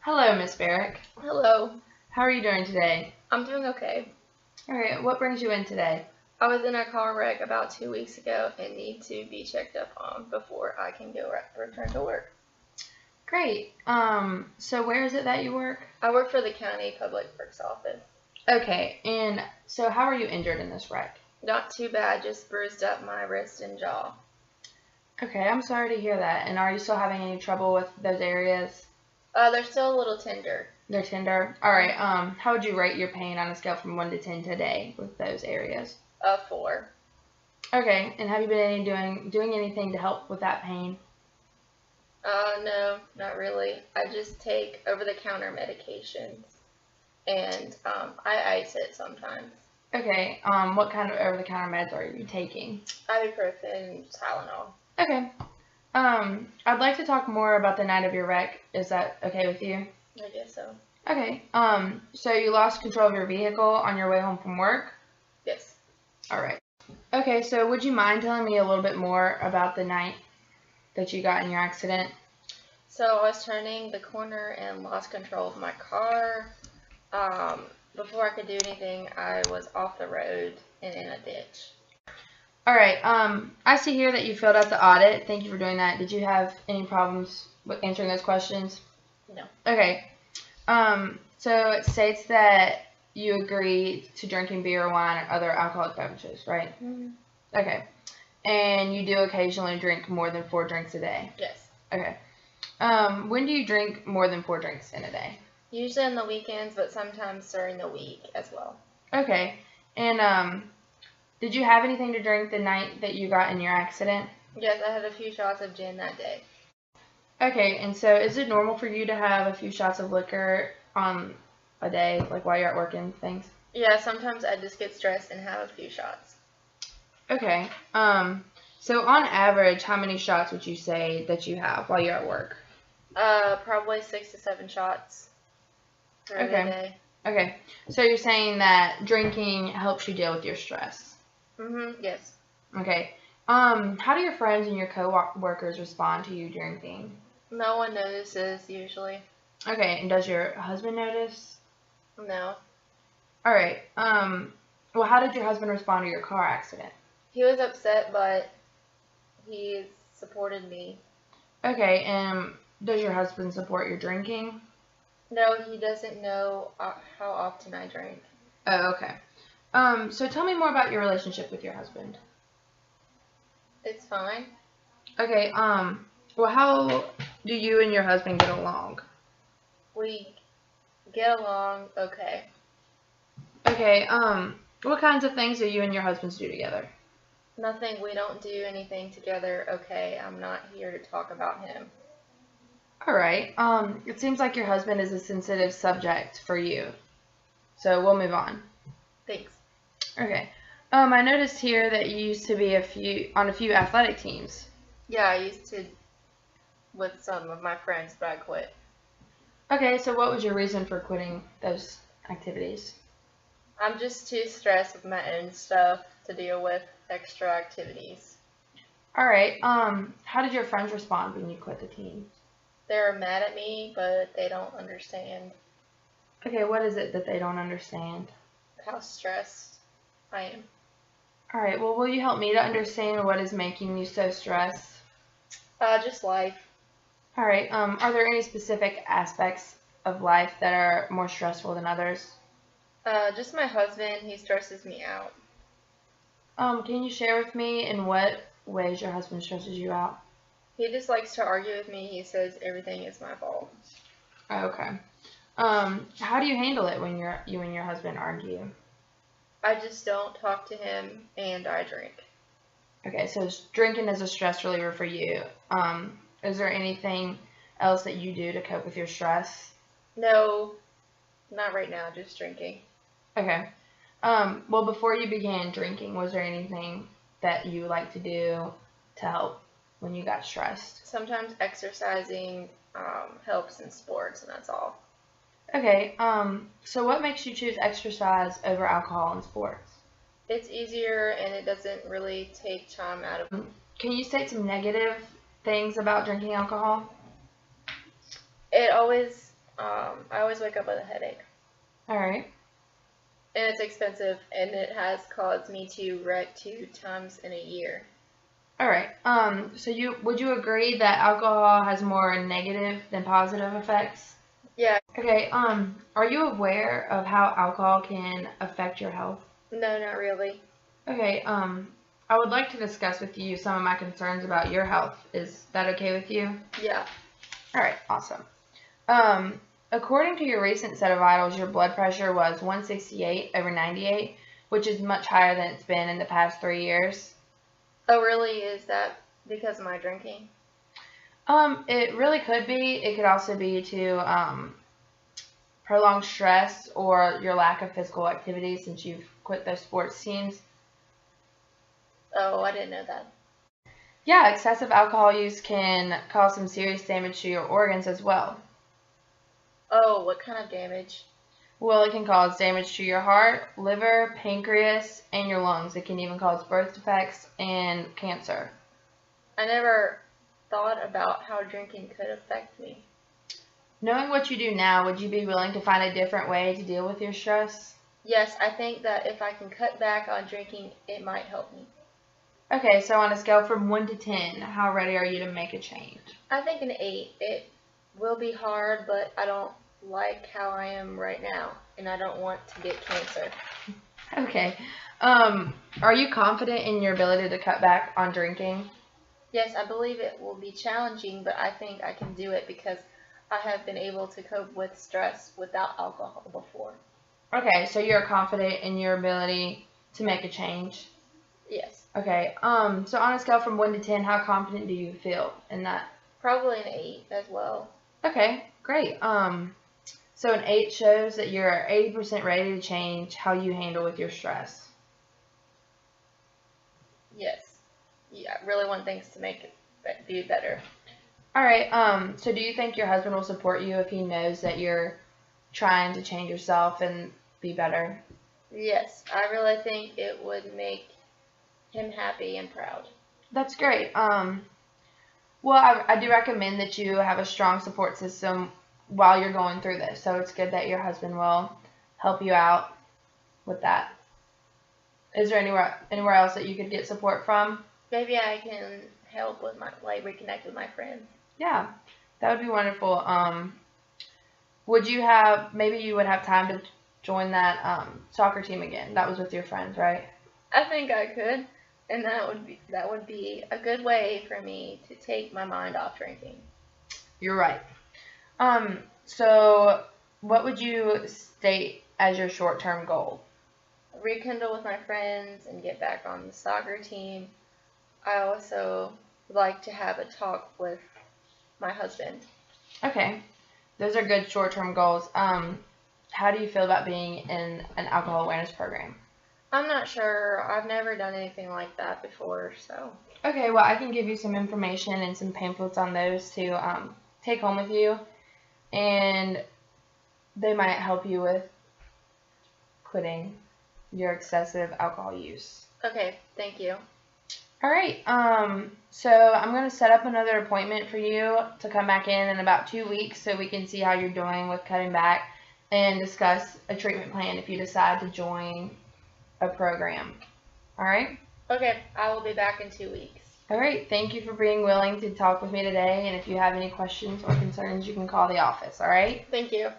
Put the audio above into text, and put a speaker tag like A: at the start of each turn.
A: Hello, Miss Barrick.
B: Hello.
A: How are you doing today?
B: I'm doing okay.
A: All right, what brings you in today?
B: I was in a car wreck about 2 weeks ago and need to be checked up on before I can return to work.
A: Great. So where is it that you work?
B: I work for the county public works office.
A: Okay, and so how are you injured in this wreck?
B: Not too bad, just bruised up my wrist and jaw.
A: Okay, I'm sorry to hear that. And are you still having any trouble with those areas?
B: They're still a little tender.
A: They're tender? All right, how would you rate your pain on a scale from 1 to 10 today with those areas?
B: 4.
A: Okay, and have you been doing anything to help with that pain?
B: No, not really. I just take over-the-counter medications, and I ice it sometimes.
A: Okay, what kind of over-the-counter meds are you taking?
B: Ibuprofen, Tylenol.
A: Okay. I'd like to talk more about the night of your wreck. Is that okay with you?
B: I guess so.
A: Okay. So you lost control of your vehicle on your way home from work?
B: Yes.
A: All right. Okay, so would you mind telling me a little bit more about the night that you got in your accident?
B: So I was turning the corner and lost control of my car. Before I could do anything, I was off the road and in a ditch.
A: All right. I see here that you filled out the audit. Thank you for doing that. Did you have any problems with answering those questions?
B: No.
A: Okay. So it states that you agree to drinking beer, wine, or other alcoholic beverages, right?
B: Mm-hmm.
A: Okay. And you do occasionally drink more than 4 drinks a day?
B: Yes.
A: Okay. When do you drink more than 4 drinks in a day?
B: Usually on the weekends, but sometimes during the week as well.
A: Okay. And did you have anything to drink the night that you got in your accident?
B: Yes, I had a few shots of gin that day.
A: Okay, and so is it normal for you to have a few shots of liquor on a day, like while you're at work and things?
B: Yeah, sometimes I just get stressed and have a few shots.
A: Okay. So on average, how many shots would you say that you have while you're at work?
B: Probably 6 to 7 shots throughout the day.
A: Okay. So you're saying that drinking helps you deal with your stress?
B: Yes.
A: Okay. How do your friends and your co-workers respond to you drinking?
B: No one notices usually.
A: Okay, and does your husband notice?
B: No.
A: All right. Well, how did your husband respond to your car accident?
B: He was upset, but he supported me.
A: Okay, and does your husband support your drinking?
B: No, he doesn't know how often I drink.
A: Oh, okay. So tell me more about your relationship with your husband.
B: It's fine.
A: Okay, well, how do you and your husband get along?
B: We get along okay.
A: Okay, what kinds of things do you and your husband do together?
B: Nothing. We don't do anything together okay. I'm not here to talk about him.
A: All right, it seems like your husband is a sensitive subject for you, so we'll move on.
B: Thanks.
A: Okay, I noticed here that you used to be on a few athletic teams.
B: Yeah, I used to with some of my friends, but I quit.
A: Okay, so what was your reason for quitting those activities?
B: I'm just too stressed with my own stuff to deal with extra activities.
A: All right, how did your friends respond when you quit the team?
B: They're mad at me, but they don't understand
A: Okay, what is it that they don't understand?
B: how stressed I am.
A: All right, well, will you help me to understand what is making you so stressed?
B: Just life.
A: All right, are there any specific aspects of life that are more stressful than others?
B: Just my husband, he stresses me out.
A: Can you share with me in what ways your husband stresses you out?
B: He just likes to argue with me. He says everything is my fault.
A: Okay. How do you handle it when you and your husband argue?
B: I just don't talk to him and I drink.
A: Okay, so drinking is a stress reliever for you. Is there anything else that you do to cope with your stress?
B: No, not right now, just drinking.
A: Okay. Well, before you began drinking, was there anything that you like to do to help when you got stressed?
B: Sometimes exercising helps in sports, and that's all.
A: Okay, so what makes you choose exercise over alcohol in sports?
B: It's easier and it doesn't really take time out of.
A: Can you state some negative things about drinking alcohol?
B: It always I always wake up with a headache.
A: All right.
B: And it's expensive, and it has caused me to wreck 2 times in a year.
A: All right. So would you agree that alcohol has more negative than positive effects?
B: Yeah.
A: Okay. Are you aware of how alcohol can affect your health?
B: No, not really.
A: Okay. I would like to discuss with you some of my concerns about your health. Is that okay with you?
B: Yeah.
A: All right. Awesome. According to your recent set of vitals, your blood pressure was 168/98, which is much higher than it's been in the past 3 years.
B: Oh, really? Is that because of my drinking?
A: It really could be. It could also be to prolonged stress or your lack of physical activity since you've quit those sports teams.
B: Oh, I didn't know that.
A: Yeah, excessive alcohol use can cause some serious damage to your organs as well.
B: Oh, what kind of damage?
A: Well, it can cause damage to your heart, liver, pancreas, and your lungs. It can even cause birth defects and cancer.
B: I never thought about how drinking could affect me.
A: Knowing what you do now, would you be willing to find a different way to deal with your stress?
B: Yes, I think that if I can cut back on drinking, it might help me.
A: Okay, so on a scale from 1 to 10, how ready are you to make a change?
B: I think an 8. It will be hard, but I don't like how I am right now, and I don't want to get cancer.
A: Okay. Are you confident in your ability to cut back on drinking?
B: Yes, I believe it will be challenging, but I think I can do it because I have been able to cope with stress without alcohol before.
A: Okay, so you're confident in your ability to make a change?
B: Yes.
A: Okay, so on a scale from 1 to 10, how confident do you feel in that?
B: Probably an 8 as well.
A: Okay, great. So an 8 shows that you're 80% ready to change how you handle with your stress.
B: Yes. Yeah, I really want things to make it be better.
A: All right, so do you think your husband will support you if he knows that you're trying to change yourself and be better?
B: Yes, I really think it would make him happy and proud.
A: That's great. Well, I do recommend that you have a strong support system while you're going through this. So it's good that your husband will help you out with that. Is there anywhere else that you could get support from?
B: Maybe I can help with reconnect with my friends.
A: Yeah, that would be wonderful. Maybe you would have time to join that soccer team again? That was with your friends, right?
B: I think I could, and that would be a good way for me to take my mind off drinking.
A: You're right. So what would you state as your short-term goal?
B: Rekindle with my friends and get back on the soccer team. I also would like to have a talk with my husband.
A: Okay. Those are good short-term goals. How do you feel about being in an alcohol awareness program?
B: I'm not sure. I've never done anything like that before, so.
A: Okay, well, I can give you some information and some pamphlets on those to take home with you, and they might help you with quitting your excessive alcohol use.
B: Okay, thank you.
A: All right, so I'm going to set up another appointment for you to come back in about 2 weeks so we can see how you're doing with cutting back and discuss a treatment plan if you decide to join a program. All right?
B: Okay, I will be back in 2 weeks.
A: All right, thank you for being willing to talk with me today, and if you have any questions or concerns, you can call the office, all right?
B: Thank you.